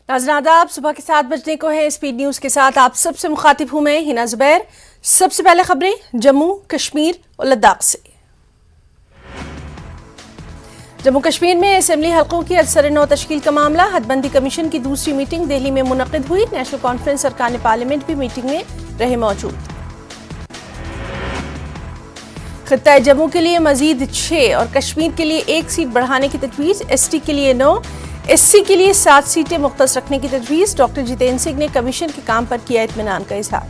नाज़रीन आदाब, सुबह के 7 बजने को है। स्पीड न्यूज़ के साथ आप सबसे मुखातिब हूं मैं हिना जुबैर। सबसे पहले खबरें जम्मू कश्मीर और लद्दाख से। जम्मू कश्मीर में असेंबली हलकों की अरसर नौ तश्कील का मामला। हदबंदी कमीशन की दूसरी मीटिंग दिल्ली में मुनक्किद हुई। नेशनल कॉन्फ्रेंस अरकान पार्लियामेंट भी मीटिंग में रहे मौजूद। खित्ता जम्मू के लिए मजीद 6 और कश्मीर के लिए 1 सीट बढ़ाने की तजवीज़। एसटी के लिए 9, एससी के लिए 7 सीटें मुख्तस रखने की तजवीज़। डॉक्टर जितेंद्र सिंह ने कमीशन के काम पर किया इत्मीनान का इजहार।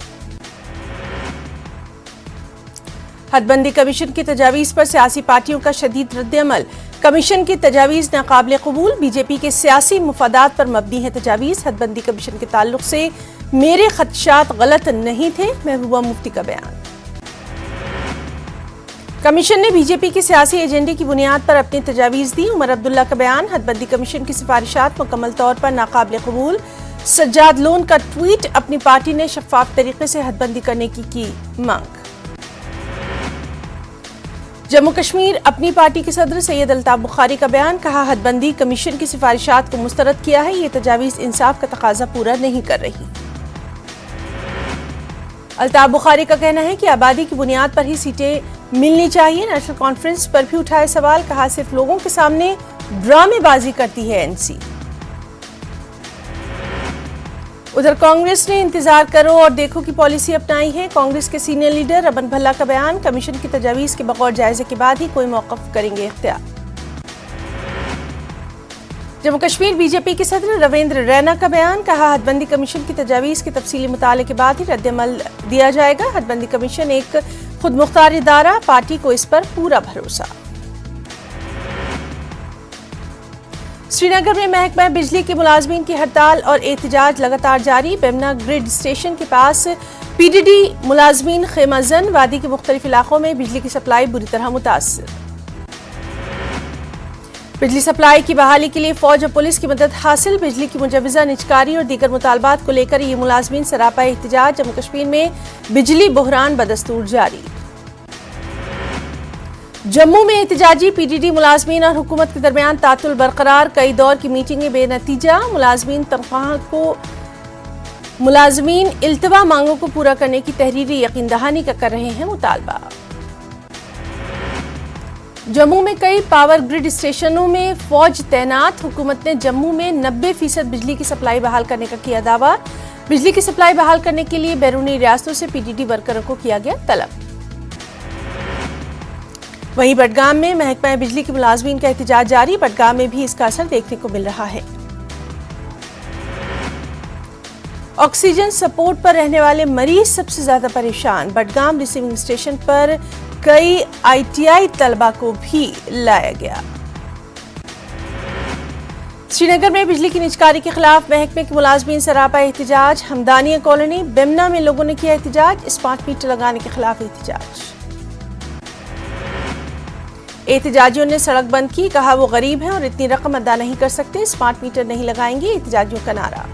हदबंदी कमीशन की तजावीज़ पर सियासी पार्टियों का शदीद रद्द-ए-अमल। कमीशन की तजावीज़ नाकाबिल कबूल। बीजेपी के सियासी मुफादात पर मबनी है तजावीज़। हदबंदी कमीशन के ताल्लुक से मेरे खदशात गलत नहीं थे, महबूबा मुफ्ती का बयान। कमीशन ने बीजेपी के सियासी एजेंडे की बुनियाद पर अपनी तजावीज़ दी। उमर अब्दुल्ला का बयान। हदबंदी कमीशन की सिफारिशात मुकम्मल तौर पर नाकाबिल कबूल। सज्जाद लोन का ट्वीट। अपनी पार्टी ने शफाफ तरीके से हदबंदी करने की मांग। जम्मू कश्मीर अपनी पार्टी के सदर सैयद अल्ताफ बुखारी का बयान। कहा, हदबंदी कमीशन की सिफारिशात को मुस्तरद किया है। ये तजावीज़ इंसाफ का तकाजा पूरा नहीं कर रही। अल्ताफ बुखारी का कहना है कि आबादी की बुनियाद पर ही सीटें मिलनी चाहिए। नेशनल कॉन्फ्रेंस पर भी उठाए सवाल। कहा, सिर्फ लोगों के सामने ड्रामेबाजी करती है एनसी। उधर कांग्रेस ने इंतजार करो और देखो की पॉलिसी अपनाई है। कांग्रेस के सीनियर लीडर रमन भल्ला का बयान। कमीशन की तजावीज़ के बगौर जायजे के बाद ही कोई मौक़िफ़ करेंगे इख्तियार। जम्मू कश्मीर बीजेपी के सदर रविंद्र रैना का बयान। कहा, हदबंदी कमीशन की तजावीज़ के तफसीली मुताले के बाद ही रद्द-ए-अमल दिया जाएगा। हदबंदी कमीशन एक खुद मुख्तार इदारा, पार्टी को इस पर पूरा भरोसा। श्रीनगर में महकमा बिजली के मुलाजमीन की हड़ताल और एहतजाज लगातार जारी। बेमना ग्रिड स्टेशन के पास पीडीडी मुलाजमीन खेमाजन। वादी के मुख्तलिफ इलाकों में बिजली की सप्लाई बुरी तरह मुतासर। बिजली सप्लाई की बहाली के लिए फौज और पुलिस की मदद हासिल। बिजली की मुजवजा निजकारी और दीगर मुतालबात को लेकर ये मुलाजमीन सरापा एहतजाज। जम्मू कश्मीर में बिजली बहरान बदस्तूर जारी। जम्मू में एहतजाजी पीडीडी मुलाजमीन और हुकूमत के दरमियान तातुल बरकरार। कई दौर की मीटिंगें बेनतीजा। मुलाजमीन इल्तवा मांगों को पूरा करने की तहरीरी यकीन दहानी का कर रहे हैं मुतालबा। जम्मू में कई पावर ग्रिड स्टेशनों में फौज तैनात। हुकूमत ने जम्मू में 90% बिजली की सप्लाई बहाल करने का किया दावा। बिजली की सप्लाई बहाल करने के लिए बैरूनी रियासतों से पीडीडी वर्करों को किया गया तलब। वहीं बडगाम में महकमा बिजली के मुलाजमीन का एहतजाज जारी। बडगाम में भी इसका असर देखने को मिल रहा है। ऑक्सीजन सपोर्ट पर रहने वाले मरीज सबसे ज्यादा परेशान। बडगाम रिसीविंग स्टेशन पर कई आईटीआई तलबा को भी लाया गया। श्रीनगर में बिजली की निजकारी के खिलाफ महकमे के मुलाजमीन सरापा एहतजाज। हमदानिया कॉलोनी बेमना में लोगों ने किया एहतजाज। स्मार्ट मीटर लगाने के खिलाफ एहतजाज। एहतजाजियों ने सड़क बंद की। कहा, वो गरीब हैं और इतनी रकम अदा नहीं कर सकते, स्मार्ट मीटर नहीं लगाएंगे। एहतजाजियों का नारा।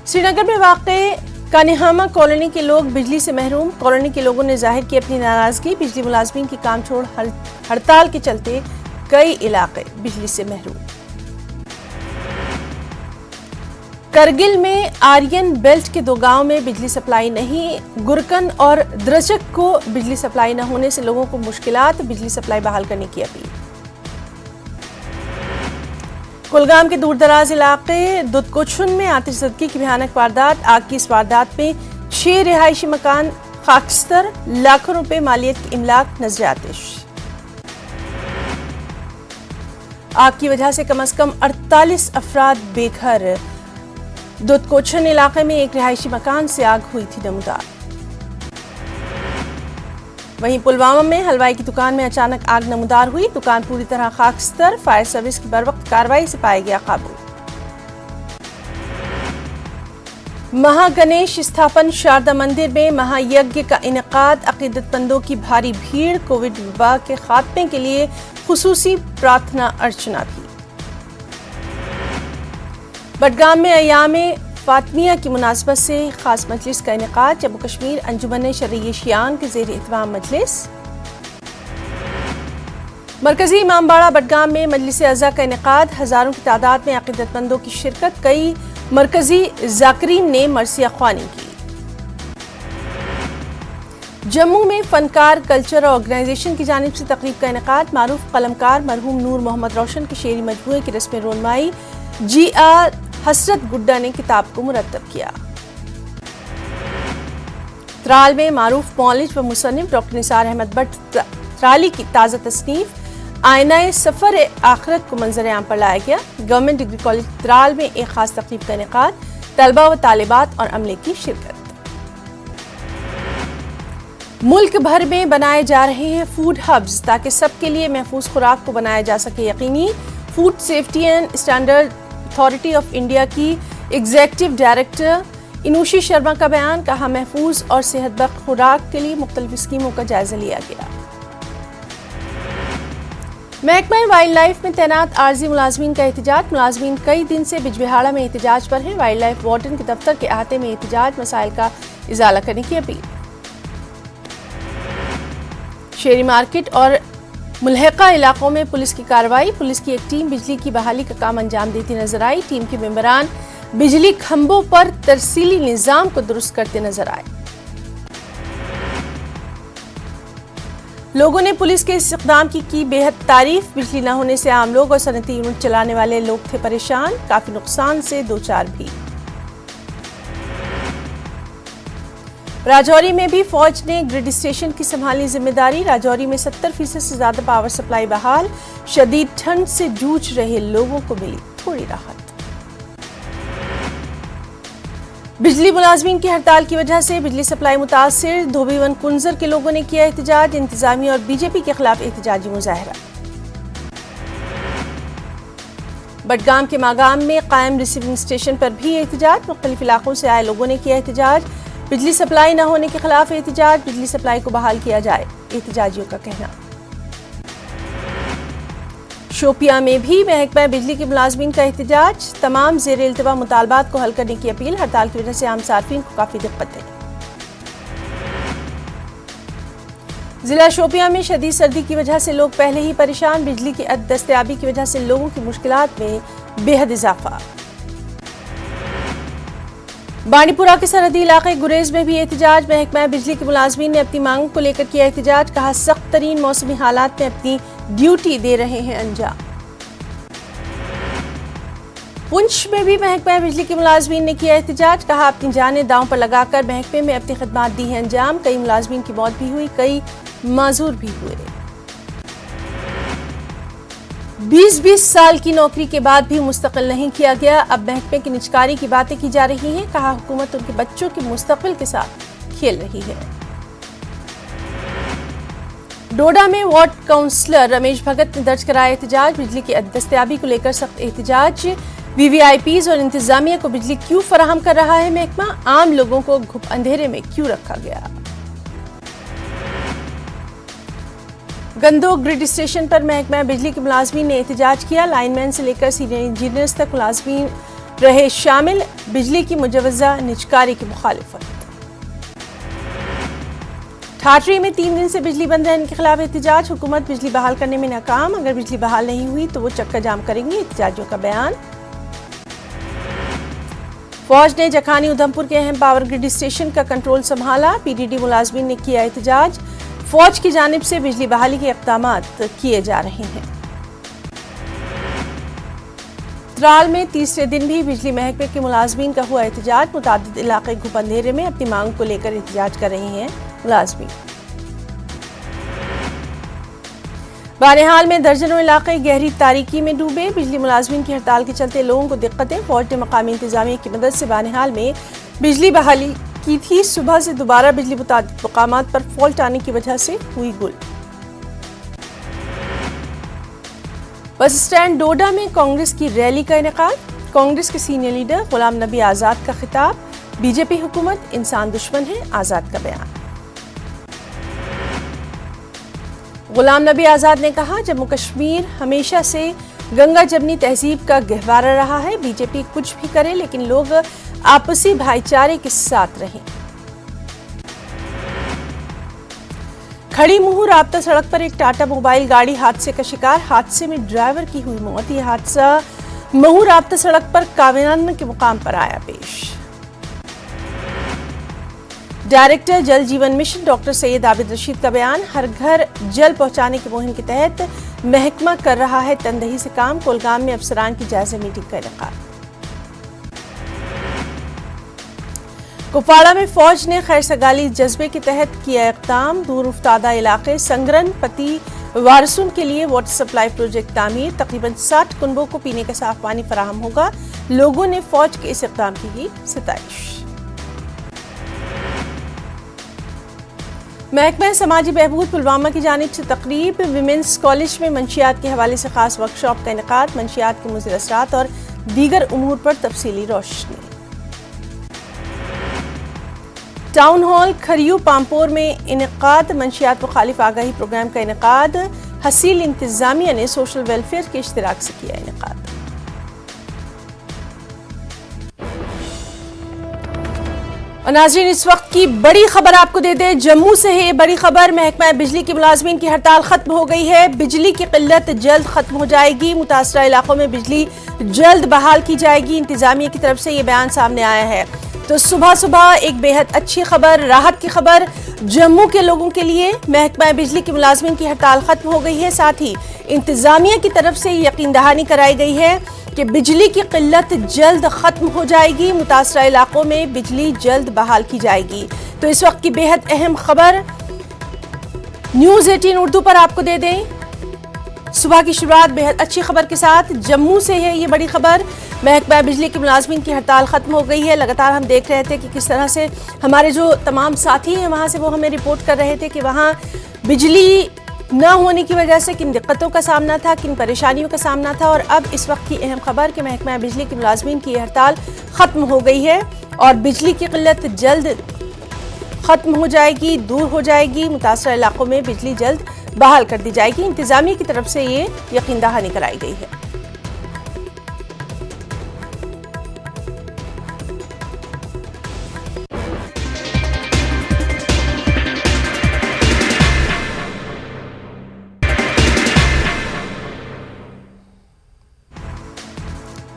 श्रीनगर में वाक़े कानिहामा कॉलोनी के लोग बिजली से महरूम। कॉलोनी के लोगों ने जाहिर की अपनी नाराजगी। बिजली मुलाजमीन की काम छोड़ हड़ताल के चलते कई इलाके बिजली से महरूम। करगिल में आर्यन बेल्ट के 2 गांव में बिजली सप्लाई नहीं। गुरकन और द्रचक को बिजली सप्लाई न होने से लोगों को मुश्किलात। बिजली सप्लाई बहाल करने की अपील। कुलगाम के दूरदराज इलाके दुधकोछुन में आतिशज़दगी की भयानक वारदात। आग की इस वारदात में 6 रिहायशी मकान खाकस्तर। लाखों रुपए मालियत की इमलाक नजर आतिश। आग की वजह से कम 48 अफराद बेघर। दुधकोछन इलाके में एक रिहायशी मकान से आग हुई थी नमूदार। वहीं पुलवामा में हलवाई की दुकान में अचानक आग नमूदार हुई। दुकान पूरी तरह खाकस्तर। फायर सर्विस की बरवक्त कार्रवाई से पाया गया काबू। महागणेश स्थापन शारदा मंदिर में महायज्ञ का इनेकाद। अकीदतमंदों की भारी भीड़। कोविड वबा के खात्मे के लिए खुसूसी प्रार्थना अर्चना भी। बडगाम में अयाम फातमिया की मुनासबत से खास मजलिस का इनेकाद। जम्मू कश्मीर अंजुमन शरई शियान के ज़ेर इत्वाम मजलिस। मरकजी इमामबाड़ा बडगाम में मजलिस अज़ा का इनेकाद, हजारों की तादाद में अक़ीदतमंदों की शिरकत, कई मरकजी ज़ाकिरीन ने मरसिया ख्वानी की। जम्मू में फनकार कल्चर ऑर्गेनाइजेशन की जानिब से तकरीब का इनेकाद, मारूफ कलमकार मरहूम नूर मोहम्मद रोशन के शेरी मजमूए की रस्म रोनमाई GR हसरत गुड्डा ने किताब को मुरतब किया। त्राल में मारूफ मौलिज व मुसन्निफ डॉक्टर निसार अहमद भट्ट त्राली की ताज़ा तसनीफ आईना सफ़र आखिरत को मंजर आम पर लाया गया। गवर्नमेंट डिग्री कॉलेज त्राल में एक खास तकरीब का इनेकाद, तलबा व तालिबात और अमले की शिरकत। मुल्क भर में बनाए जा रहे हैं फूड हब्स ताकि सबके लिए महफूज खुराक को बनाया जा सके यकीनी। Food safety and standard authority of India की एग्जीक्यूटिव डायरेक्टर इनूशी शर्मा का बयान, कहा महफूज और सेहतबख्श खुराक के लिए मुख्तलिफ स्कीमों का जायजा लिया गया। महकमा वाइल्ड लाइफ में तैनात आर्जी मुलाजमीन का एहतजाज, मुलाजमीन कई दिन से बिजबिहाड़ा में एहतजाज पर हैं। वाइल्ड लाइफ वार्डन के दफ्तर के अहाते में एहतजाज, मसाइल का इजाला करने की अपील। शेरी मार्केट और मुल्हका इलाकों में पुलिस की कार्रवाई, पुलिस की एक टीम बिजली की बहाली का काम अंजाम देती नजर आई। टीम के मेंबरान बिजली खंभों पर तरसीली निजाम को दुरुस्त करते नजर आए। लोगों ने पुलिस के इस इक़दाम की बेहद तारीफ। बिजली न होने से आम लोग और सनती यूनिट चलाने वाले लोग थे परेशान, काफी नुकसान से दो चार भी। राजौरी में भी फौज ने ग्रिड स्टेशन की संभाली जिम्मेदारी, राजौरी में 70% से ज्यादा पावर सप्लाई बहाल, शदीद ठंड से जूझ रहे लोगों को मिली थोड़ी राहत। बिजली मुलाजमीन की हड़ताल की वजह से बिजली सप्लाई मुतासिर, धोबीवन कुंजर के लोगों ने किया एहतजाज, इंतजामिया और बीजेपी के खिलाफ एहतजाजी मुजाहरा। बडगाम के मागाम में कायम रिसीविंग स्टेशन पर भी एहतजाज, मुख्तलिफ इलाकों से आए लोगों ने किया एहतजाज। बिजली सप्लाई न होने के खिलाफ एहतजाज, बिजली सप्लाई को बहाल किया जाए, एहतजाजियों का कहना। शोपिया में भी महकमा बिजली के मुलाजमीन का एहतजाज, तमाम ज़ेर इल्तिवा मुतालबात को हल करने की अपील, हड़ताल की वजह से आम सार्फिन को काफी दिक्कतें। जिला शोपिया में शदीद सर्दी की वजह से लोग पहले ही परेशान, बिजली की दस्तयाबी की वजह से लोगों की मुश्किलात में बेहद इजाफा। बांडीपुरा के सरहदी इलाके गुरेज में भी एहतजाज, महकमा बिजली के मुलाजमीन ने अपनी मांगों को लेकर किया एहतजाज, कहा सख्त तरीन मौसमी हालात में अपनी ड्यूटी दे रहे हैं अंजाम। पुंछ में भी महकमा बिजली के मुलाजमीन ने किया एहतजाज, कहा अपनी जानें दांव पर लगाकर महकमे में अपनी खिदमात दी है अंजाम। कई मुलाजमीन की मौत भी हुई, कई माजूर भी हुए। 20-20 साल की नौकरी के बाद भी मुस्तकिल नहीं किया गया, अब महकमे की निजकारी की बातें की जा रही हैं, कहा हुकूमत उनके बच्चों के मुस्तकिल के साथ खेल रही है। डोडा में वार्ड काउंसलर रमेश भगत ने दर्ज कराया एहतजाज, बिजली की दस्तयाबी को लेकर सख्त एहतजाज। VVIPs और इंतजामिया को बिजली क्यों फराहम कर रहा है महकमा, आम लोगों को घुप अंधेरे में क्यों रखा गया। गंदोक ग्रिड स्टेशन पर महकमा बिजली के मुलाजमीन ने एहतजाज किया, लाइनमैन से लेकर सीनियर इंजीनियर्स तक मुलाजमीन रहे शामिल, बिजली की मुजवजा निजकारी की मुखालिफत। ठाठरी में 3 दिन से बिजली बंद रहने के खिलाफ एहतजाज, हुकूमत बिजली बहाल करने में नाकाम, अगर बिजली बहाल नहीं हुई तो वो चक्का जाम करेंगे, एहतजाजियों का बयान। फौज ने जखानी उधमपुर के अहम पावर ग्रिड स्टेशन का कंट्रोल संभाला, PDD मुलाजमीन ने किया एहतजाज, फौज की जानिब से बिजली बहाली के इक़दामात किए जा रहे हैं। त्राल में तीसरे दिन भी बिजली महकमे के मुलाजमीन का हुआ एहतजाज, मुतादिद इलाके घुप अंधेरे में अपनी मांग को लेकर एहतजाज कर रहे हैं मुलाजमीन। बहरहाल में दर्जनों इलाके गहरी तारीकी में डूबे, बिजली मुलाजमीन की हड़ताल के चलते लोगों को दिक्कतें, फौज ने मकामी इंतजामिया की मदद से बहरहाल में बिजली बहाली की थी, सुबह से दोबारा बिजली मुताबिक मकामात पर फॉल्ट आने की वजह से हुई गुल। बस स्टैंड डोडा में कांग्रेस की रैली का इनेकाद, कांग्रेस के सीनियर लीडर गुलाम नबी आजाद का खिताब, बीजेपी हुकूमत इंसान दुश्मन है, आजाद का बयान। गुलाम नबी आजाद ने कहा जम्मू कश्मीर हमेशा से गंगा जमनी तहजीब का गहवारा रहा है, बीजेपी कुछ भी करे लेकिन लोग आपसी भाईचारे के साथ रहें। खड़ी मुंह राब्ता सड़क पर एक टाटा मोबाइल गाड़ी हादसे का शिकार। हादसे में ड्राइवर की हुई मौत। यह हादसा महू राब्ता सड़क पर कावेनान के मुकाम पर आया पेश। डायरेक्टर जल जीवन मिशन डॉक्टर सैयद आबिद रशीद का बयान। हर घर जल पहुंचाने की मुहिम के तहत महकमा कर रहा है तनदेही से काम। कोलगाम में अफसरान की जायजा मीटिंग का इनेकाद। कुपवाड़ा में फौज ने खैर सगाली जज्बे के तहत किया इक़दाम। दूर उफ्तादा इलाके संगरन पति वारसून के लिए वाटर सप्लाई प्रोजेक्ट तामीर। तकरीबन 60 कुनबों को पीने का साफ पानी फराहम होगा। लोगों ने फौज के इस इक़दाम की सितारिश। महकमा समाजी बहबूद पुलवामा की जानिब से तकरीब। विमेंस कॉलेज में मंशियात के हवाले से खास वर्कशॉप का इनेकाद। मंशियात के मुज़िर असरात और दीगर उमूर पर तफसीली रोशनी। टाउन हॉल खरियू पामपोर में इनेकाद। मंशियात मुखालिफ आगाही प्रोग्राम का इनेकाद। हसील इंतजामिया ने सोशल वेलफेयर के इश्तिराक से किया इनेकाद। और नाज़रीन, इस वक्त की बड़ी खबर आपको दे दें, जम्मू से है बड़ी खबर। महकमा बिजली के मुलाजमीन की हड़ताल खत्म हो गई है। बिजली की किल्लत जल्द खत्म हो जाएगी। मुतासरा इलाकों में बिजली जल्द बहाल की जाएगी। इंतजामिया की तरफ से ये बयान सामने आया है। तो सुबह सुबह एक बेहद अच्छी खबर, राहत की खबर जम्मू के लोगों के लिए। महकमा बिजली के मुलाजमीन की हड़ताल खत्म हो गई है। साथ ही इंतजामिया की तरफ से यकीन दहानी कराई गई है कि बिजली की किल्लत जल्द खत्म हो जाएगी। मुतासरा इलाकों में बिजली जल्द बहाल की जाएगी। तो इस वक्त की बेहद अहम खबर न्यूज़ 18 उर्दू पर आपको दे दें। सुबह की शुरुआत बेहद अच्छी खबर के साथ जम्मू से है ये बड़ी खबर। महकमा बिजली के मुलाजमीन की हड़ताल खत्म हो गई है। लगातार हम देख रहे थे कि किस तरह से हमारे जो तमाम साथी हैं वहाँ से वो हमें रिपोर्ट कर रहे थे कि वहाँ बिजली न होने की वजह से किन दिक्कतों का सामना था, किन परेशानियों का सामना था। और अब इस वक्त की अहम खबर कि महकमा बिजली के मुलाजमीन की हड़ताल खत्म हो गई है और बिजली की किल्लत जल्द खत्म हो जाएगी, दूर हो जाएगी। मुतासरा इलाकों में बिजली जल्द बहाल कर दी जाएगी। इंतजामिया की तरफ से ये यकीन दहानी कराई गई है।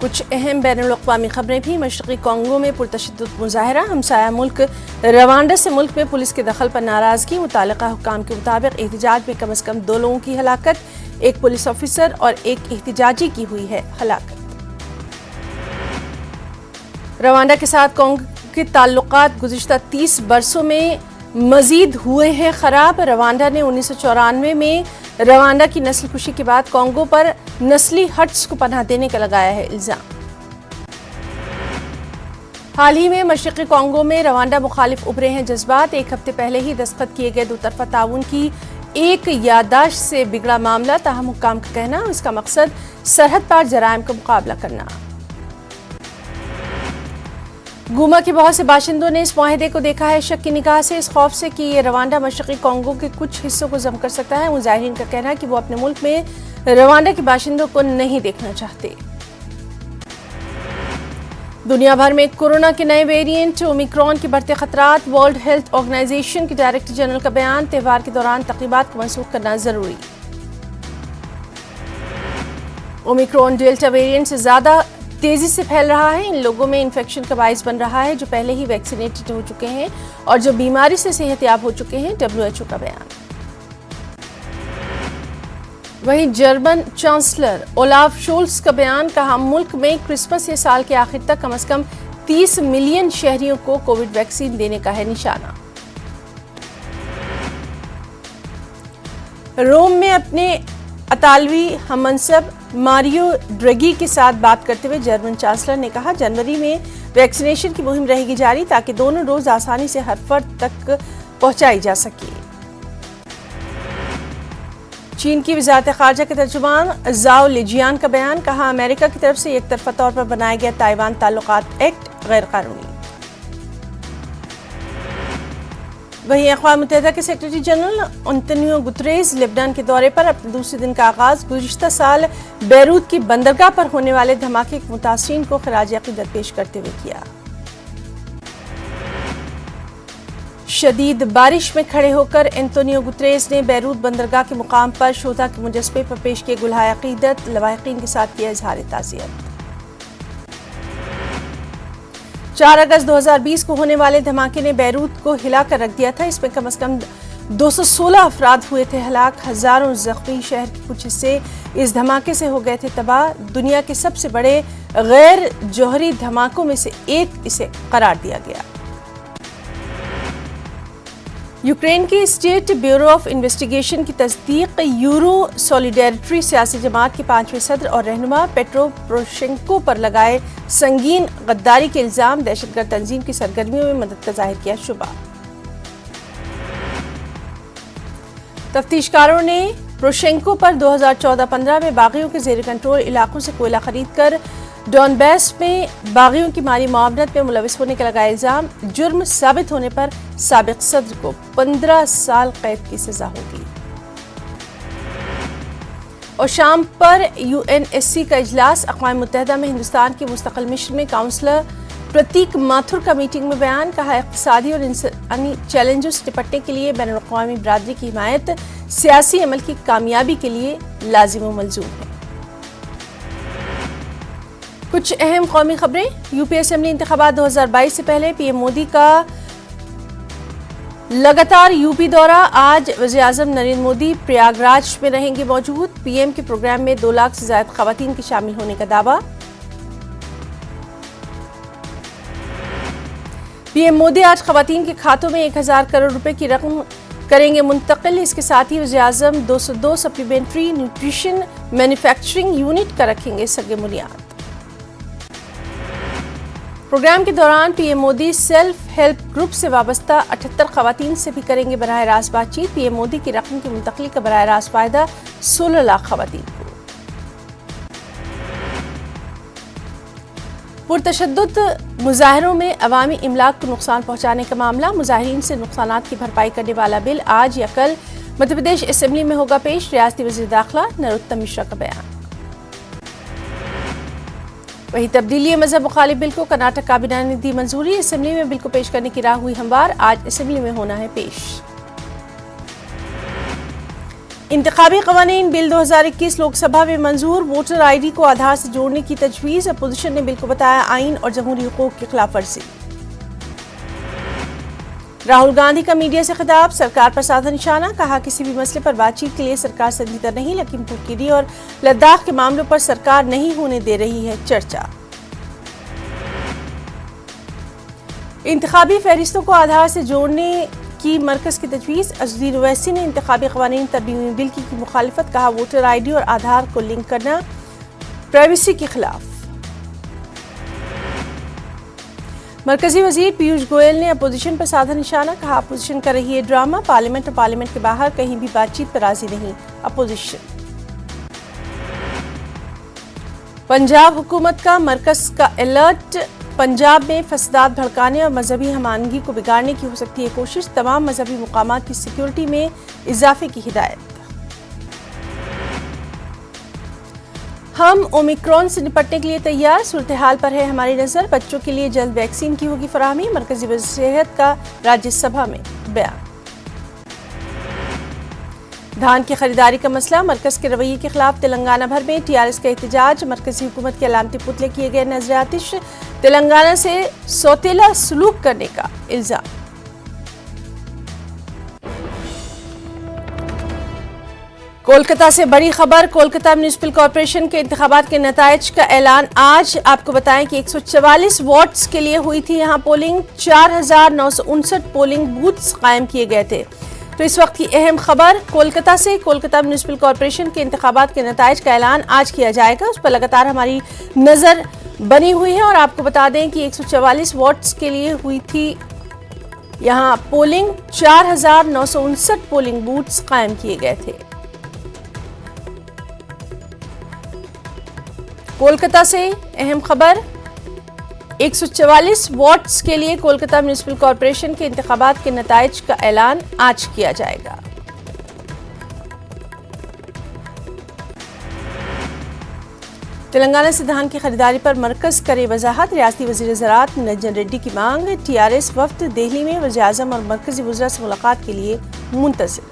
कुछ अहम बैनुल-अक़वामी खबरें भी। मशरक़ी कांगो में पुरतशद्दुद मुज़ाहरा। हमसाया मुल्क रवांडा से मुल्क में पुलिस के दखल पर नाराज़गी। मुतालिका हुक्काम के मुताबिक एहतजाज में कम अज़ कम 2 लोगों की हलाकत, एक पुलिस ऑफिसर और एक एहतजाजी की हुई है हलाकत। रवांडा के साथ कांगो के ताल्लुकात गुज़िश्ता 30 बरसों में मज़ीद हुए हैं ख़राब। रवांडा ने 1994 में रवांडा की नस्ल कुशी के बाद कांगो पर नस्ली हट्स को पनाह देने का लगाया है इल्जाम। हाल ही में मशरक़ी कांगो में रवांडा मुखालिफ उभरे हैं जज्बात। एक हफ्ते पहले ही दस्तखत किए गए 2 तरफ़ा ताउन की एक याददाश्त से बिगड़ा मामला। ताहम हुक्काम का कहना इसका मकसद सरहद पार जराइम का मुकाबला करना। गुमा के बहुत से बाशिंदों ने इस मुआहदे को देखा है शक की निगाह से, इस खौफ से कि ये रवांडा मशरक़ी कांगो के कुछ हिस्सों को जम कर सकता है। मुजाहिरीन का कहना है कि वो अपने मुल्क में रवांडा के बाशिंदों को नहीं देखना चाहते। दुनिया भर में कोरोना के नए वेरिएंट ओमिक्रॉन के बढ़ते खतरात। वर्ल्ड हेल्थ ऑर्गेनाइजेशन के डायरेक्टर जनरल का बयान। त्यौहार के दौरान तक़रीबात को मनसूख करना जरूरी। ओमिक्रॉन डेल्टा वेरिएंट से ज्यादा तेजी से फैल रहा है। इन लोगों में इन्फेक्शन का बाइस बन रहा है जो पहले ही वैक्सीनेटेड हो चुके हैं और जो बीमारी से सेहतयाब हो चुके हैं। WHO का बयान। वहीं जर्मन चांसलर ओलाफ शोल्स का बयान। कहा मुल्क में क्रिसमस या साल के आखिर तक कम से कम 30 मिलियन शहरियों को कोविड वैक्सीन देने का है निशाना। रोम में अपने अतालवी हममनसब मारियो ड्रैगी के साथ बात करते हुए जर्मन चांसलर ने कहा जनवरी में वैक्सीनेशन की मुहिम रहेगी जारी ताकि दोनों डोज आसानी से हर फर्द तक पहुंचाई जा सके। चीन की वज़ारत ख़ारजा के तर्जुमान ज़ाओ लिजियान का बयान। कहा अमेरिका की तरफ से एक तरफा तौर पर बनाया गया ताइवान ताल्लुकात एक्ट गैर कानूनी। वहीं अक़वाम मुत्तहिदा के secretary general Antonio Guterres Lebanon के दौरे पर अपने दूसरे दिन का आगाज गुज़िश्ता साल बैरूत की बंदरगाह पर होने वाले धमाके के मुतासिरीन को खिराज अक़ीदत पेश करते हुए किया। शदीद बारिश में खड़े होकर एंटोनियो गुतरेस ने बैरूत बंदरगाह के मुकाम पर शोधा के मुजस्मे पर पेश किए गुलहाए अकीदत, लवाहिकीन के साथ किया इजहार ताज़ियत। 4 अगस्त 2020 को होने वाले धमाके ने बैरूत को हिलाकर रख दिया था। इसमें कम से कम 216 अफराद हुए थे हलाक, हजारों जख्मी। शहर के कुछ हिस्से इस धमाके से हो गए थे तबाह। दुनिया के सबसे बड़े गैर जौहरी धमाकों में से एक इसे करार दिया गया। यूक्रेन की स्टेट ब्यूरो ऑफ इन्वेस्टिगेशन की तस्दीक, यूरो सॉलिडेरिटी सियासी जमात के 5वें सदर और रहनुमा पेट्रो पोरोशेंको पर लगाए संगीन गद्दारी के इल्जाम, दहशतगर्द तंजीम की सरगर्मियों में मदद का जाहिर किया शुबा। तफ्तीशकारों ने पोरोशेंको पर 2014-15 में बागियों के जेर कंट्रोल इलाकों से कोयला खरीदकर डॉनबैस में बागियों की माली मुआवनत में मुलविस होने का लगाया इल्जाम। जुर्म साबित होने पर साबिक सदर को 15 साल कैद की सजा होगी। और शाम पर यूएनएससी का इजलास, अक़वाम मुत्तहिदा में हिंदुस्तान के मुस्तकिल मिशन में काउंसलर प्रतीक माथुर का मीटिंग में बयान, कहा इक़्तिसादी और इंसानी चैलेंजों से निपटने के लिए बैनुल अक़वामी बिरादरी की हिमायत सियासी अमल की कामयाबी के लिए लाजिम व मलज़ूम है। कुछ अहम कौमी खबरें। यूपी असेंबली इंतखाबात 2022 से पहले पीएम मोदी का लगातार यूपी दौरा। आज वज़ीर आज़म नरेंद्र मोदी प्रयागराज में रहेंगे मौजूद। पीएम के प्रोग्राम में 2 लाख से ज्यादा खवातीन के शामिल होने का दावा। पीएम मोदी आज खवातीन के खातों में 1000 करोड़ रुपए की रकम करेंगे मुंतकिल। इसके साथ ही वज़ीर आज़म 202 सप्लीमेंट्री न्यूट्रिशन मैन्युफैक्चरिंग यूनिट का रखेंगे सगे बुनियाद। प्रोग्राम के दौरान PM Modi self help group से वाबस्ता 78 खवातीन से भी करेंगे बराह रास्त बातचीत। पीएम मोदी की रकम की मुंतकली का बराह रास्त फायदा 16 लाख खवातीन को। पुरतशद्दुद मुजाहिरों में अवामी इमलाक को नुकसान पहुंचाने का मामला, मुजाहिरीन से नुकसानात की भरपाई करने वाला बिल आज या कल मध्य प्रदेश असेंबली में होगा पेश। रियासती वज़ीर दाखिला नरोत्तम मिश्रा का बयान। वही तब्दीली मजहब मुखालिफ बिल को कर्नाटक काबीना ने दी मंजूरी। असेंबली में बिल को पेश करने की राह हुई हमवार, आज असेंबली में होना है पेश। इंतखाबी कवानीन बिल 2021 लोकसभा में मंजूर। वोटर आईडी को आधार से जोड़ने की तजवीज। अपोजिशन ने बिल को बताया आइन और जमहूरी हुकूक की खिलाफ वर्जी। राहुल गांधी का मीडिया से खिताब, सरकार पर साधा निशाना, कहा किसी भी मसले पर बातचीत के लिए सरकार संजीदा नहीं। लखीमपुर खीरी और लद्दाख के मामलों पर सरकार नहीं होने दे रही है चर्चा। इंतखाबी फहरिस्तों को आधार से जोड़ने की मरकज की तजवीज़। अज़ुद्दीन ओवैसी ने इंतखाबी क़वानीन तरमीमी बिल की मुखालिफत, कहा वोटर आईडी और आधार को लिंक करना प्राइवेसी के खिलाफ। मरकजी वजीर पीयूष गोयल ने अपोजिशन पर साधा निशाना, कहा अपोजिशन कर रही है ड्रामा। पार्लियामेंट और पार्लियामेंट के बाहर कहीं भी बातचीत पर राजी नहीं अपोजिशन। पंजाब हुकूमत का मरकज का अलर्ट, पंजाब में फसाद भड़काने और मजहबी हमआहंगी को बिगाड़ने की हो सकती है कोशिश। तमाम मजहबी मुकामात की सिक्योरिटी में इजाफे की हिदायत। हम ओमिक्रॉन से निपटने के लिए तैयार, सूरत हाल पर है हमारी नजर। बच्चों के लिए जल्द वैक्सीन की होगी फराहमी। मरकजी वज़ीर सेहत का राज्यसभा में बयान। धान की खरीदारी का मसला, मरकज के रवैये के खिलाफ तेलंगाना भर में टीआरएस का एहतजाज। मरकजी हुकूमत के अलामती पुतले किए गए नजर आतिश। तेलंगाना से सौतेला सलूक करने का इल्जाम। कोलकाता से बड़ी खबर, कोलकाता म्युनिसिपल कॉर्पोरेशन के इंतखाबात के नताइज का ऐलान आज। आपको बताएं कि 144 वार्ड्स के लिए हुई थी यहाँ पोलिंग। 4959 पोलिंग बूथ्स कायम किए गए थे। तो इस वक्त की अहम खबर कोलकाता से, कोलकाता म्युनिसिपल कॉर्पोरेशन के इंतखाबात के नताइज का ऐलान आज किया जाएगा। उस पर लगातार हमारी नजर बनी हुई है और आपको बता दें कि 144 वार्ड्स के लिए हुई थी यहाँ पोलिंग। 4959 पोलिंग बूथ्स कायम किए गए थे। कोलकाता से अहम खबर, 144 वार्ड्स के लिए कोलकाता म्युनिसिपल कॉर्पोरेशन के इंतखाबात के नताइज का ऐलान आज किया जाएगा। तेलंगाना से धान की खरीदारी पर मरकज करे वजाहत। रियासती वजीर ज़राअत निरंजन रेड्डी की मांग। TRS वफ्द दिल्ली में वज़ीर आज़म और मरकजी वज़रा से मुलाकात के लिए मुंतज़िर।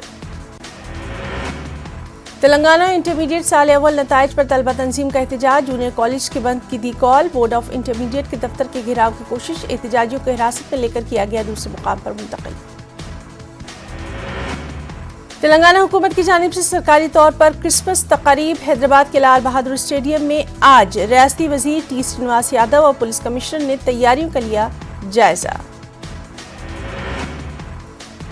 तेलंगाना इंटरमीडिएट साल अव्वल नताइज पर तलबा तंजीम का एहतजाज। जूनियर कॉलेज के बंद की दी कॉल। बोर्ड ऑफ इंटरमीडिएट के दफ्तर के घेराव की कोशिश। एहतजाजियों को हिरासत में लेकर किया गया दूसरे मुकाम पर मुंतकिल। तेलंगाना हुकूमत की जानिब से सरकारी तौर पर क्रिसमस तकारीब। हैदराबाद के लाल बहादुर स्टेडियम में आज रियासती वजीर T श्रीनिवास यादव और पुलिस कमिश्नर ने तैयारियों का लिया जायजा।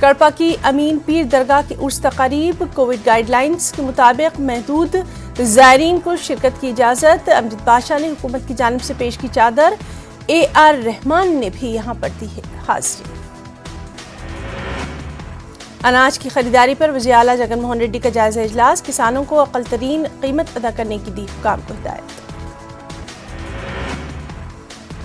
कड़पा की अमीन पीर दरगाह की उर्स तकारीब। कोविड गाइडलाइंस के मुताबिक महदूद ज़ायरीन को शिरकत की इजाज़त। अमजद बादशाह ने हुकूमत की जानिब से पेश की चादर। AR रहमान ने भी यहाँ पर दी है हाजिरी। अनाज की खरीदारी पर वज़ीर आला जगन मोहन रेड्डी का जायजा इजलास। किसानों को अक़ल तरीन कीमत अदा करने की दी हुकाम को हिदायत।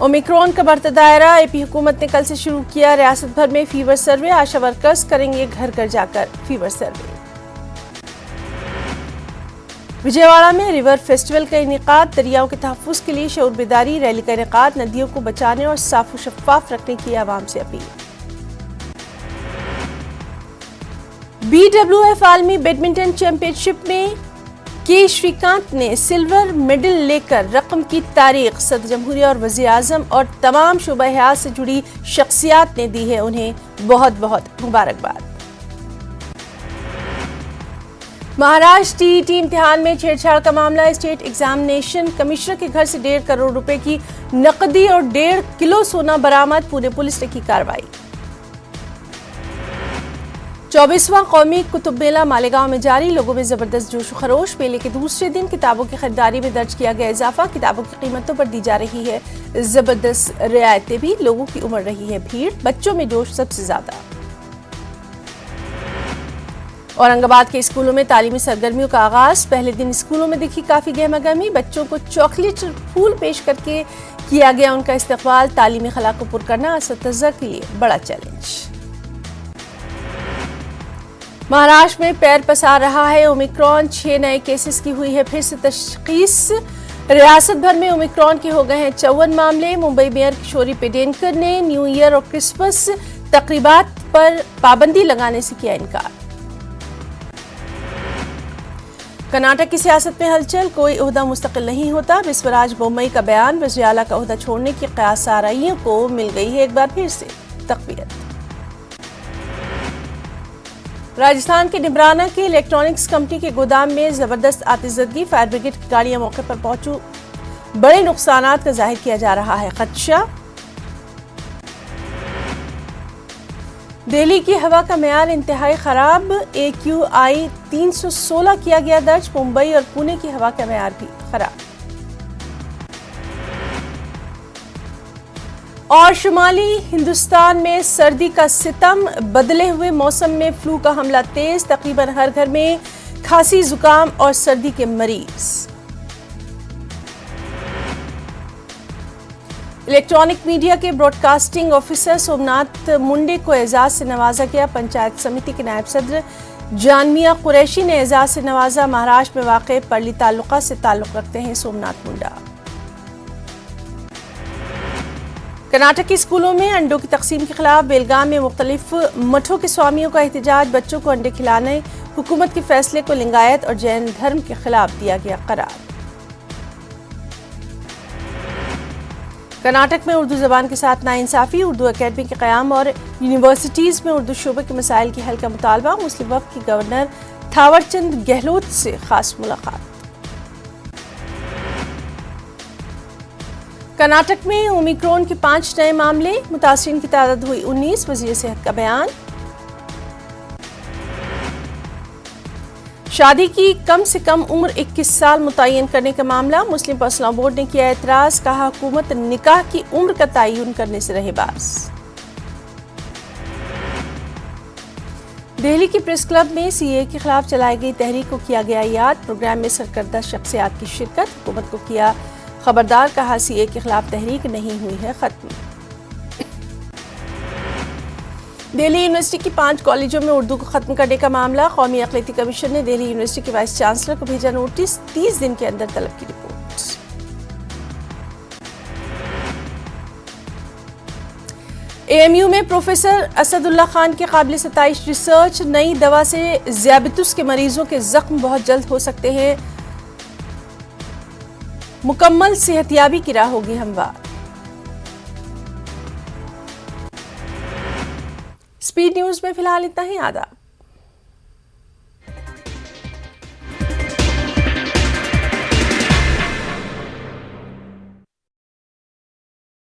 ओमिक्रॉन का बढ़ता दायरा। AP हुकूमत ने कल से शुरू किया रियासत भर में फीवर सर्वे। आशा वर्कर्स करेंगे घर घर जाकर फीवर सर्वे। विजयवाड़ा में रिवर फेस्टिवल का इनेकाद। दरियाओं के तहफ़्फ़ुज़ के लिए शऊर बेदारी रैली का इनेकाद। नदियों को बचाने और साफ व शफ़ाफ रखने की आवाम से अपील। BWF आलमी बैडमिंटन चैंपियनशिप में के श्रीकांत ने सिल्वर मेडल लेकर रकम की तारीख। सदर जमहूरिया और वज़ीर आज़म और तमाम शोबा हयात से जुड़ी शख्सियात ने दी है उन्हें बहुत बहुत मुबारकबाद। महाराष्ट्र TET इम्तिहान में छेड़छाड़ का मामला। स्टेट एग्जामिनेशन कमिश्नर के घर से 1.5 करोड़ रुपए की नकदी और 1.5 किलो सोना बरामद। पुणे पुलिस ने की कार्रवाई। 24वां कौमी कुतुब मेला मालेगांव में जारी। लोगों में जबरदस्त जोश खरोश। मेले के दूसरे दिन किताबों की खरीदारी में दर्ज किया गया इजाफा। किताबों की कीमतों पर दी जा रही है जबरदस्त रियायतें भी। लोगों की उमड़ रही है भीड़। बच्चों में जोश सबसे ज्यादा। औरंगाबाद के स्कूलों में तालीमी सरगर्मियों का आगाज। पहले दिन स्कूलों में दिखी काफी गहमा गहमी। बच्चों को चॉकलेट और फूल पेश करके किया गया उनका इस्तकबाल। तालीमी खला को पुर करना असतिज़ा के लिए बड़ा चैलेंज। महाराष्ट्र में पैर पसार रहा है ओमिक्रॉन। 6 नए केसेस की हुई है फिर से तशखीस। रियासत भर में ओमिक्रॉन के हो गए हैं 54 मामले। मुंबई मेयर किशोरी पेडेनकर ने न्यू ईयर और क्रिसमस तकरीबात पर पाबंदी लगाने से किया इनकार। कर्नाटक की सियासत में हलचल। कोई ओहदा मुस्तकिल नहीं होता। बिस्वराज बोम्मई का बयान। वज़ीर आला का ओहदा छोड़ने की क़यासाराइयों को मिल गई है एक बार फिर से तक़वियत। राजस्थान के निब्राना के इलेक्ट्रॉनिक्स कंपनी के गोदाम में जबरदस्त आतिशज़दगी। फायर ब्रिगेड की गाड़ियां मौके पर पहुंची। बड़े नुकसानात का जाहिर किया जा रहा है खदशा। दिल्ली की हवा का मेयार इंतहाई खराब। AQI 316 किया गया दर्ज। मुंबई और पुणे की हवा का मेयार भी खराब। और शुमाली हिंदुस्तान में सर्दी का सितम। बदले हुए मौसम में फ्लू का हमला तेज। तकरीबन हर घर में खांसी जुकाम और सर्दी के मरीज। इलेक्ट्रॉनिक मीडिया के ब्रॉडकास्टिंग ऑफिसर सोमनाथ मुंडे को एजाज से नवाजा गया। पंचायत समिति के नायब सदर जानमिया कुरैशी ने एजाज से नवाजा। महाराष्ट्र में वाक़ परली तालुका से ताल्लुक़ रखते हैं सोमनाथ मुंडा। कर्नाटक के स्कूलों में अंडों की तकसीम के खिलाफ बेलगाम में मुख्तलिफ मठों के स्वामियों का एहतजाज। बच्चों को अंडे खिलाने हुकूमत के फैसले को लिंगायत और जैन धर्म के खिलाफ दिया गया करार। कर्नाटक में उर्दू जबान के साथ नाइंसाफी। उर्दू अकेडमी के क़याम और यूनिवर्सिटीज़ में उर्दू शोबे के मसाइल के हल का मुतालबा। मुस्लिम वफ़द की गवर्नर थावरचंद गहलोत से खास मुलाकात। कर्नाटक में ओमिक्रॉन के 5 नए मामले। मुतासिरीन की तादाद हुई 19। वज़ीर सेहत का बयान। शादी की कम से कम उम्र 21 साल मुतय्यन करने का मामला। मुस्लिम पर्सनल बोर्ड ने किया एतराज। कहा हुकूमत निकाह की उम्र का तयन करने से रहे बाज। दिल्ली की प्रेस क्लब में CAA के खिलाफ चलाई गई तहरीक को किया गया याद। प्रोग्राम में सरकर्दा शख्सियात की शिरकत। हुकूमत को किया खबरदार। कहा CAA के खिलाफ तहरीक नहीं हुई है खत्म। दिल्ली यूनिवर्सिटी की 5 कॉलेजों में उर्दू को खत्म करने का मामला। कौमी अक़लियती कमीशन ने दिल्ली यूनिवर्सिटी के वाइस चांसलर को भेजा नोटिस। 30 दिन के अंदर तलब की रिपोर्ट। AMU में प्रोफेसर असदुल्ला खान के काबिल सताइश रिसर्च, नई दवा से ज़ियाबितुस के मरीजों के जख्म बहुत जल्द हो सकते हैं, मुकम्मल सेहतयाबी की राह होगी हमवार। स्पीड न्यूज में फिलहाल इतना ही। आदाब।